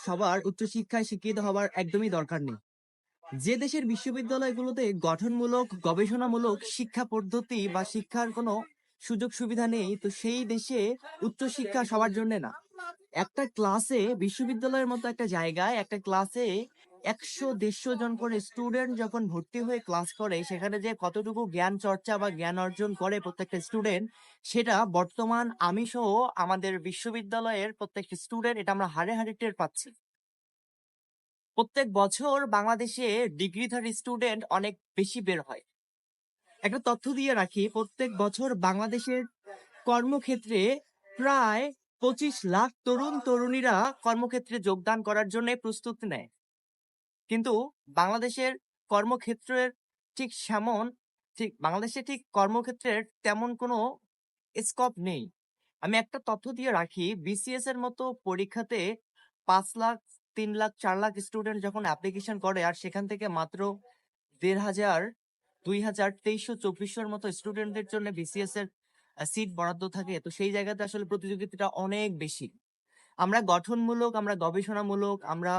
সবার উচ্চশিক্ষায় শিক্ষিত হওয়ার একদমই দরকার নেই। যে দেশের বিশ্ববিদ্যালয়গুলোতে গঠনমূলক গবেষণামূলক শিক্ষা পদ্ধতি বা শিক্ষার কোনো সুযোগ সুবিধা নেই, তো সেই দেশে উচ্চশিক্ষা সবার জন্য না। একটা ক্লাসে বিশ্ববিদ্যালয়ের মতো একটা জায়গায় একটা ক্লাসে 100-150 জন করে স্টুডেন্ট যখন ভর্তি হয়ে ক্লাস করে, সেখানে যে কতটুকু জ্ঞান চর্চা বা জ্ঞান অর্জন করে প্রত্যেকটা স্টুডেন্ট, সেটা বর্তমান আমি সহ আমাদের বিশ্ববিদ্যালয়ের প্রত্যেকটা স্টুডেন্ট এটা আমরা হাড়ে হাড়ে টের পাচ্ছি। প্রত্যেক বছর বাংলাদেশে ডিগ্রিধারী স্টুডেন্ট অনেক বেশি বের হয়। একটা তথ্য দিয়ে রাখি, প্রত্যেক বছর বাংলাদেশের কর্মক্ষেত্রে প্রায় 25 লাখ তরুণ তরুণীরা কর্মক্ষেত্রে যোগদান করার জন্য প্রস্তুতি নেয়। কিন্তু বাংলাদেশের কর্মক্ষেত্রের ঠিক সেমন ঠিক বাংলাদেশে ঠিক কর্মক্ষেত্রের তেমন কোনো স্কোপ নেই। আমি একটা তথ্য দিয়ে রাখি, বিসিএস এর মতো পরীক্ষাতে 5 লাখ, 3 লাখ, 4 লাখ স্টুডেন্ট যখন অ্যাপ্লিকেশন করে, আর সেখান থেকে মাত্র 1,500, 2,000, 2,300-2,400-র মতো স্টুডেন্টদের জন্য বিসিএস এর সিট বরাদ্দ থাকে, তো সেই জায়গাতে আসলে প্রতিযোগিতাটা অনেক বেশি। আমরা গঠনমূলক, আমরা গবেষণামূলক, আমরা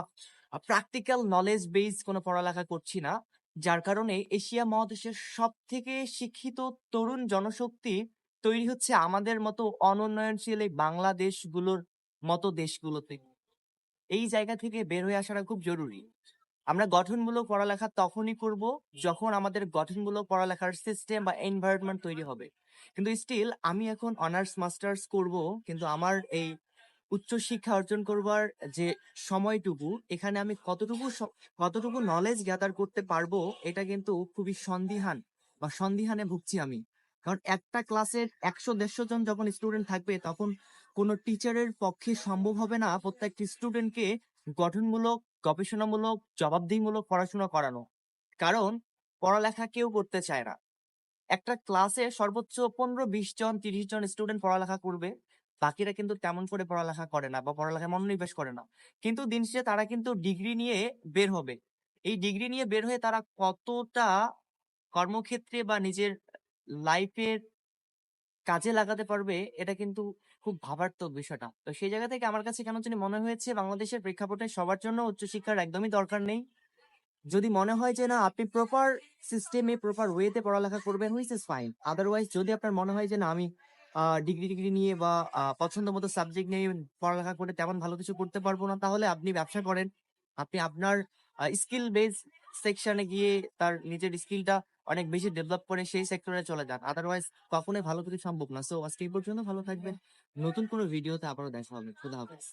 প্র্যাকটিক্যাল নলেজ বেস কোনো পড়ালেখা করছি না, যার কারণে এশিয়া মহাদেশের সব থেকে শিক্ষিত তরুণ জনশক্তি তৈরি হচ্ছে আমাদের মতো অনুন্নয়নশীল এই বাংলাদেশগুলোর মতো দেশগুলোতে। এই জায়গা থেকে বের হয়ে আসাটা খুব জরুরি। আমরা গঠনমূলক পড়ালেখা তখনই করব যখন আমাদের গঠনমূলক পড়ালেখার সিস্টেম বা এনভায়রনমেন্ট তৈরি হবে। কিন্তু স্টিল আমি এখন অনার্স মাস্টার্স করব, কিন্তু আমার এই উচ্চশিক্ষা অর্জন করবার যে সময়টুকু, এখানে আমি কতটুকু নলেজ গ্যাদার করতে পারবো, এটা কিন্তু খুবই সন্দিহানে ভুগছি আমি। কারণ একটা ক্লাসের 100-150 জন যখন স্টুডেন্ট থাকবে, তখন কোনো টিচারের পক্ষে সম্ভব হবে না প্রত্যেকটি স্টুডেন্টকে গঠনমূলক, গবেষণামূলক, জবাবদিহিমূলক পড়াশোনা করানো। কারণ পড়ালেখা কেউ করতে চায় না। একটা ক্লাসে সর্বোচ্চ 15-20 জন, 30 জন স্টুডেন্ট পড়ালেখা করবে, বাকিরা কিন্তু তেমন করে পড়ালেখা করে না বা পড়ালেখায় মনোনিবেশ করে না। কিন্তু দিন শেষে তারা কিন্তু ডিগ্রি নিয়ে বের হবে। এই ডিগ্রি নিয়ে বের হয়ে তারা কতটা কর্মক্ষেত্রে বা নিজের লাইফের কাজে লাগাতে পারবে, এটা কিন্তু খুব ভাবাত্মক বিষয়টা। তো সেই জায়গা থেকে আমার কাছে কেন জানি মনে হয়েছে বাংলাদেশের প্রেক্ষাপটে সবার জন্য উচ্চশিক্ষার একদমই দরকার নেই। যদি মনে হয় যে না, আপনি প্রপার সিস্টেমে প্রপার ওয়েতে পড়ালেখা করবেন, হুইচ ইজ ফাইন। আদারওয়াইজ যদি আপনার মনে হয় যে না, আমি ডিগ্রি নিয়ে বা পছন্দ মতো সাবজেক্ট নিয়ে পড়ালেখা করে তেমন ভালো কিছু করতে পারবো না, তাহলে আপনি ব্যবসা করেন। আপনি আপনার স্কিল বেস সেকশনে গিয়ে তার নিজের স্কিলটা অনেক বেশি ডেভেলপ করে সেই সেক্টরে চলে যান। আদারওয়াইজ কখনোই ভালো কিছু সম্ভব না। সো আজকে এই পর্যন্ত, ভালো থাকবেন। নতুন কোনো ভিডিওতে আবারও দেখা হবে। খুদা হাফেজ।